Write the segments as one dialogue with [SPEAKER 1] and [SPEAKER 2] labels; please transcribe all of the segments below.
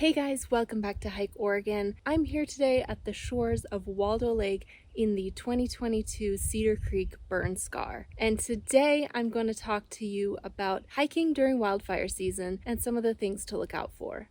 [SPEAKER 1] Hey guys, welcome back to Hike Oregon. I'm here today at the shores of Waldo Lake in the 2022 Cedar Creek burn scar. And today I'm going to talk to you about hiking during wildfire season and some of the things to look out for.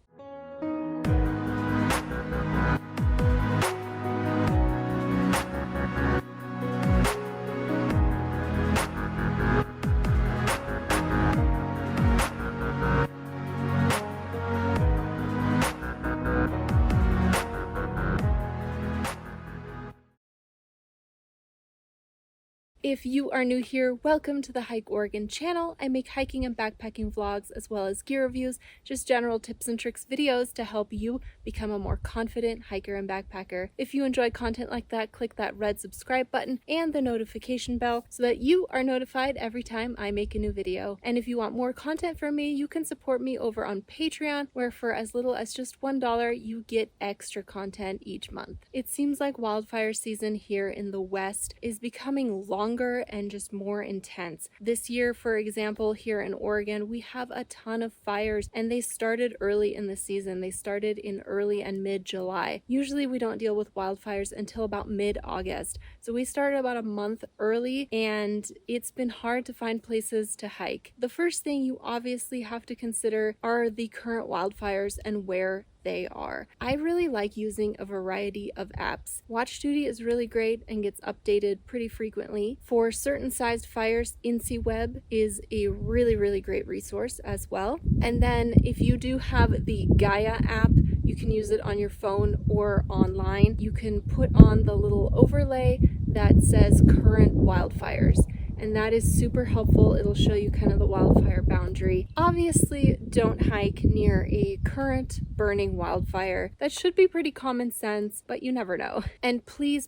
[SPEAKER 1] If you are new here, welcome to the Hike Oregon channel. I make hiking and backpacking vlogs as well as gear reviews, just general tips and tricks videos to help you become a more confident hiker and backpacker. If you enjoy content like that, click that red subscribe button and the notification bell so that you are notified every time I make a new video. And if you want more content from me, you can support me over on Patreon, where for as little as just $1, you get extra content each month. It seems like wildfire season here in the West is becoming longer and just more intense. This year, for example, here in Oregon, we have a ton of fires and they started early in the season. They started in early and mid-July. Usually we don't deal with wildfires until about mid-August. So we started about a month early and it's been hard to find places to hike. The first thing you obviously have to consider are the current wildfires and where they are. I really like using a variety of apps. Watch Duty is really great and gets updated pretty frequently. For certain sized fires, InciWeb is a really great resource as well. And then if you do have the Gaia app, you can use it on your phone or online. You can put on the little overlay that says current wildfires. And that is super helpful. It'll show you kind of the wildfire boundary. Obviously, don't hike near a current burning wildfire. That should be pretty common sense, but you never know. And please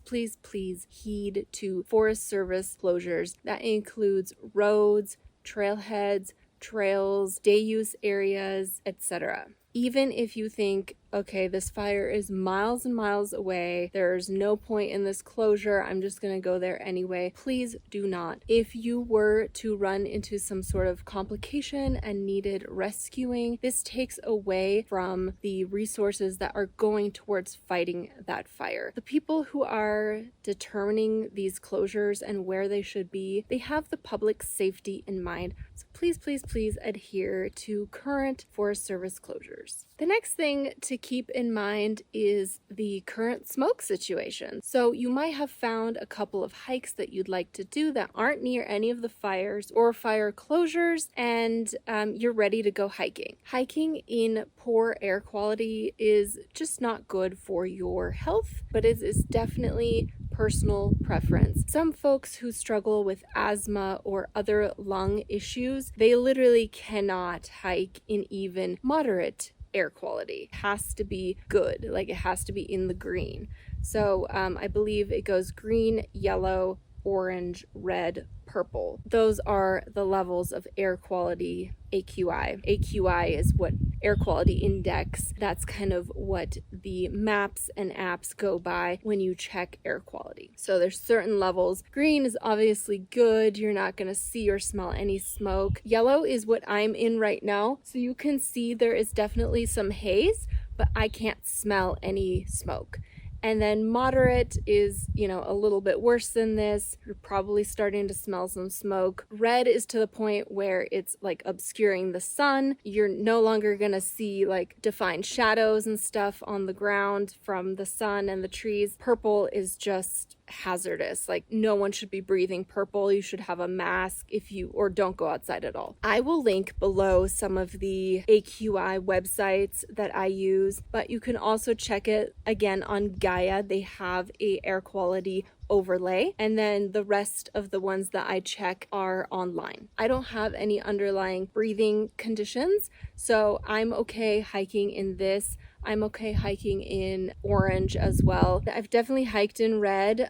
[SPEAKER 1] heed to Forest Service closures. That includes roads, trailheads, trails, day use areas, etc. Even if you think, okay, this fire is miles and miles away, there's no point in this closure, I'm just gonna go there anyway, please do not. If you were to run into some sort of complication and needed rescuing, this takes away from the resources that are going towards fighting that fire. The people who are determining these closures and where they should be, they have the public safety in mind. So please adhere to current Forest Service closures. The next thing to keep in mind is the current smoke situation. So you might have found a couple of hikes that you'd like to do that aren't near any of the fires or fire closures, and you're ready to go hiking. Hiking in poor air quality is just not good for your health, but it is definitely personal preference. Some folks who struggle with asthma or other lung issues, they literally cannot hike in even moderate air quality. It has to be good, like it has to be in the green. So I believe it goes green, yellow, orange, red, purple. Those are the levels of air quality AQI. AQI is what air quality index. That's kind of what the maps and apps go by when you check air quality. So there's certain levels. Green is obviously good. You're not going to see or smell any smoke. Yellow is what I'm in right now. So you can see there is definitely some haze, but I can't smell any smoke. And then moderate is, a little bit worse than this. You're probably starting to smell some smoke. Red is to the point where it's like obscuring the sun. You're no longer gonna see like defined shadows and stuff on the ground from the sun and the trees. Purple is just hazardous. Like no one should be breathing purple. You should have a mask or don't go outside at all. I will link below some of the AQI websites that I use, but you can also check it again on Gaia. They have a air quality overlay, and then the rest of the ones that I check are online. I don't have any underlying breathing conditions, so I'm okay hiking in this. I'm okay hiking in orange as well. I've definitely hiked in red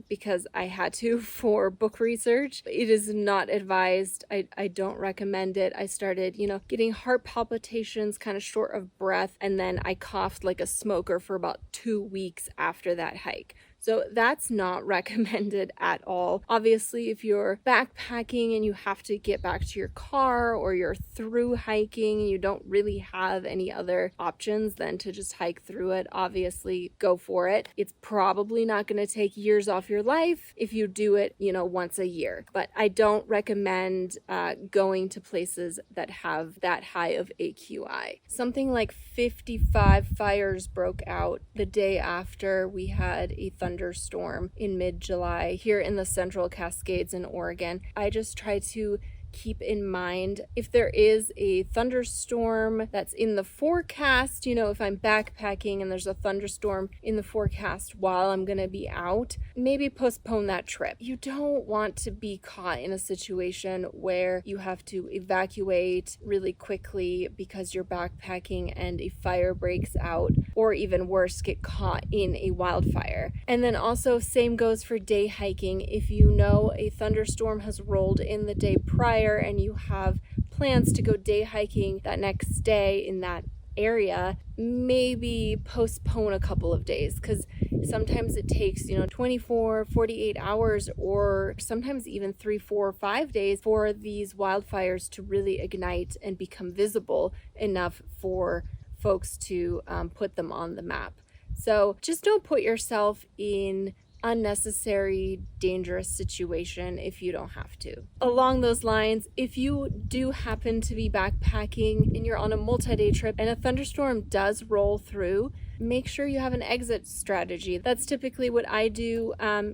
[SPEAKER 1] because I had to for book research. It is not advised. I don't recommend it. I started, getting heart palpitations, kind of short of breath, and then I coughed like a smoker for about 2 weeks after that hike. So that's not recommended at all. Obviously, if you're backpacking and you have to get back to your car, or you're through hiking and you don't really have any other options than to just hike through it, obviously go for it. It's probably not going to take years off your life if you do it, once a year. But I don't recommend going to places that have that high of AQI. Something like 55 fires broke out the day after we had a thunderstorm in mid-July here in the Central Cascades in Oregon. I just try to keep in mind if there is a thunderstorm that's in the forecast, if I'm backpacking and there's a thunderstorm in the forecast while I'm going to be out, maybe postpone that trip. You don't want to be caught in a situation where you have to evacuate really quickly because you're backpacking and a fire breaks out, or even worse, get caught in a wildfire. And then also, same goes for day hiking. If you know a thunderstorm has rolled in the day prior and you have plans to go day hiking that next day in that area, maybe postpone a couple of days, because sometimes it takes 24, 48 hours, or sometimes even 3, 4, 5 days for these wildfires to really ignite and become visible enough for folks to put them on the map. So just don't put yourself in unnecessary, dangerous situation if you don't have to. Along those lines, if you do happen to be backpacking and you're on a multi-day trip and a thunderstorm does roll through, make sure you have an exit strategy. That's typically what I do,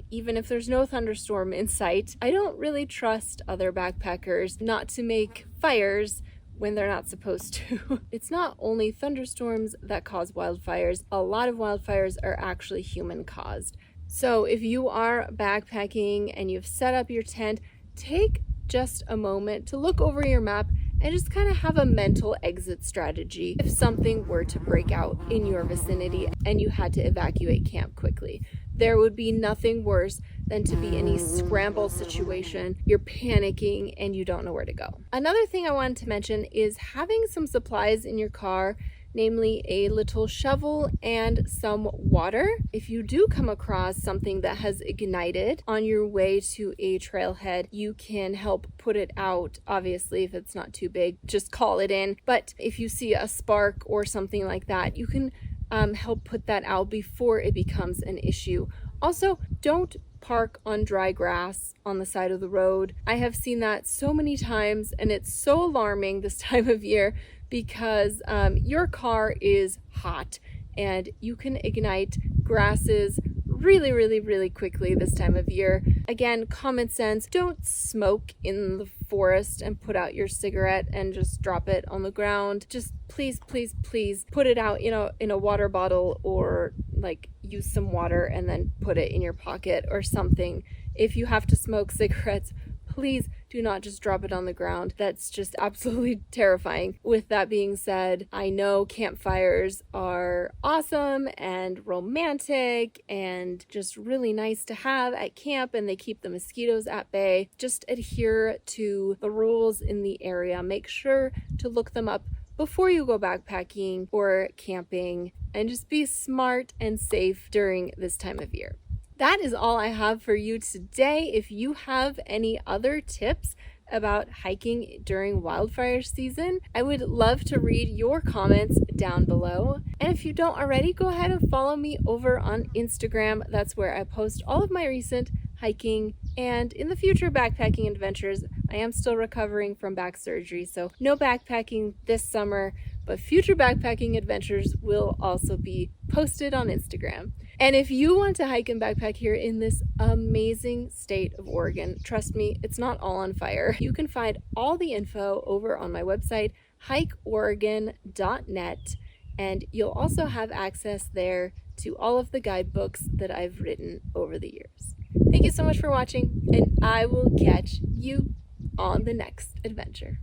[SPEAKER 1] even if there's no thunderstorm in sight. I don't really trust other backpackers not to make fires when they're not supposed to. It's not only thunderstorms that cause wildfires. A lot of wildfires are actually human caused. So if you are backpacking and you've set up your tent, take just a moment to look over your map and just kind of have a mental exit strategy if something were to break out in your vicinity and you had to evacuate camp quickly. There would be nothing worse than to be in a scramble situation. You're panicking and you don't know where to go. Another thing I wanted to mention is having some supplies in your car, namely a little shovel and some water. If you do come across something that has ignited on your way to a trailhead, you can help put it out. Obviously, if it's not too big, just call it in. But if you see a spark or something like that, you can help put that out before it becomes an issue. Also, don't park on dry grass on the side of the road. I have seen that so many times, and it's so alarming this time of year because your car is hot and you can ignite grasses really, really, really quickly this time of year. Again, common sense, don't smoke in the forest and put out your cigarette and just drop it on the ground. Just please, please, please put it out, in a water bottle, or use some water and then put it in your pocket or something. If you have to smoke cigarettes, please do not just drop it on the ground. That's just absolutely terrifying. With that being said, I know campfires are awesome and romantic and just really nice to have at camp, and they keep the mosquitoes at bay. Just adhere to the rules in the area. Make sure to look them up before you go backpacking or camping, and just be smart and safe during this time of year. That is all I have for you today. If you have any other tips about hiking during wildfire season, I would love to read your comments down below. And if you don't already, go ahead and follow me over on Instagram. That's where I post all of my recent hiking and in the future backpacking adventures. I am still recovering from back surgery, so no backpacking this summer, but future backpacking adventures will also be posted on Instagram. And if you want to hike and backpack here in this amazing state of Oregon, trust me, it's not all on fire. You can find all the info over on my website, hikeoregon.net, and you'll also have access there to all of the guidebooks that I've written over the years. Thank you so much for watching, and I will catch you on the next adventure.